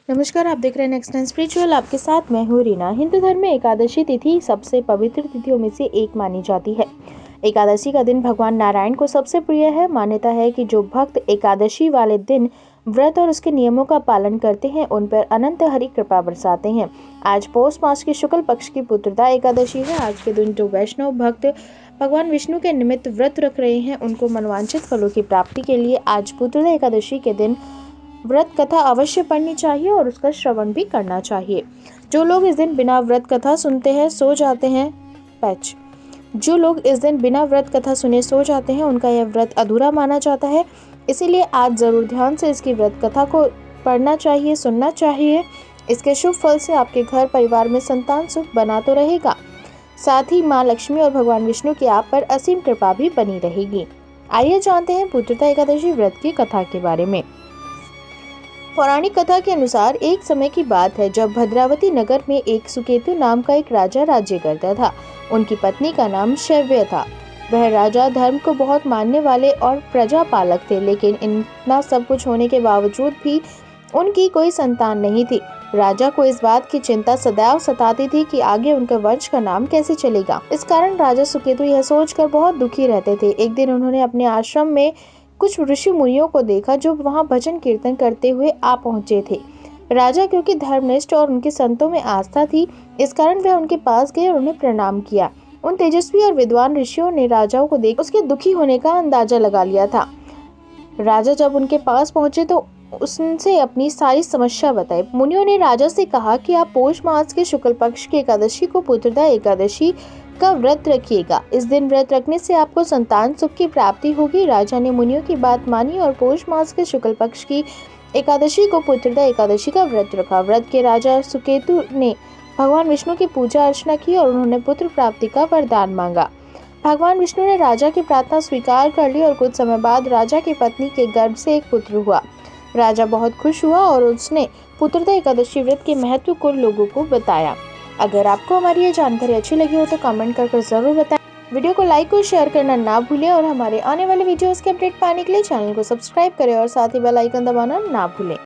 नमस्कार, आप देख रहे हैं नेक्स्ट टाइम स्पिरिचुअल। आपके साथ मैं हूँ रीना। हिंदू धर्म में एकादशी तिथि सबसे पवित्र तिथियों में से एक मानी जाती है। एकादशी का दिन भगवान नारायण को सबसे प्रिय है। मान्यता है कि जो भक्त एकादशी वाले दिन व्रत और उसके नियमों का पालन करते हैं उन पर अनंत हरि कृपा बरसाते हैं। आज पौष मास के शुक्ल पक्ष की पुत्रदा एकादशी है। आज के दिन जो वैष्णव भक्त भगवान विष्णु के निमित्त व्रत रख रहे हैं उनको मनवांछित फलों की प्राप्ति के लिए आज पुत्रदा एकादशी के दिन व्रत कथा अवश्य पढ़नी चाहिए और उसका श्रवण भी करना चाहिए। जो लोग इस दिन बिना व्रत कथा सुनते हैं सो जाते हैं जो लोग इस दिन बिना व्रत कथा सुने सो जाते हैं उनका यह व्रत अधूरा माना जाता है। इसीलिए आज जरूर ध्यान से इसकी व्रत कथा को पढ़ना चाहिए, सुनना चाहिए। इसके शुभ फल से आपके घर परिवार में संतान सुख बना तो रहेगा, साथ ही माँ लक्ष्मी और भगवान विष्णु की आप पर असीम कृपा भी बनी रहेगी। आइए जानते हैं पुत्रदा एकादशी व्रत की कथा के बारे में। पौराणिक कथा के अनुसार एक समय की बात है जब भद्रावती नगर में एक सुकेतु नाम का एक राजा राज्य करता था। उनकी पत्नी का नाम शैव्य था। वह राजा धर्म को बहुत मानने वाले और प्रजा पालक थे, लेकिन इतना सब कुछ होने के बावजूद भी उनकी कोई संतान नहीं थी। राजा को इस बात की चिंता सदैव सताती थी कि आगे उनके वंश का नाम कैसे चलेगा। इस कारण राजा सुकेतु यह सोचकर बहुत दुखी रहते थे। एक दिन उन्होंने अपने आश्रम में कुछ ऋषि मुनियों को देखा जो वहां भजन कीर्तन करते हुए आ पहुंचे थे। राजा क्योंकि धर्मनिष्ठ और उनके संतों में आस्था थी, इस कारण वह उनके पास गए और उन्हें प्रणाम किया। उन तेजस्वी और विद्वान ऋषियों ने राजा को देख उसके दुखी होने का अंदाजा लगा लिया था। राजा जब उनके पास पहुंचे तो उससे अपनी सारी समस्या बताई। मुनियों ने राजा से कहा कि आप पौष मास के शुक्ल पक्ष की एकादशी को पुत्रदा एकादशी का व्रत रखिएगा। इस दिन व्रत रखने से आपको संतान सुख की प्राप्ति होगी। राजा ने मुनियों की बात मानी और पौष मास के शुक्ल पक्ष की एकादशी को पुत्रदा एकादशी का व्रत रखा। व्रत के राजा सुकेतु ने भगवान विष्णु की पूजा अर्चना की और उन्होंने पुत्र प्राप्ति का वरदान मांगा। भगवान विष्णु ने राजा की प्रार्थना स्वीकार कर ली और कुछ समय बाद राजा की पत्नी के गर्भ से एक पुत्र हुआ। राजा बहुत खुश हुआ और उसने पुत्रदा एकादशी व्रत के महत्व को लोगों को बताया। अगर आपको हमारी ये जानकारी अच्छी लगी हो तो कमेंट कर जरूर बताएं। वीडियो को लाइक और शेयर करना ना भूलें और हमारे आने वाले वीडियोस के अपडेट पाने के लिए चैनल को सब्सक्राइब करें और साथ ही बेल आइकन दबाना ना भूलें।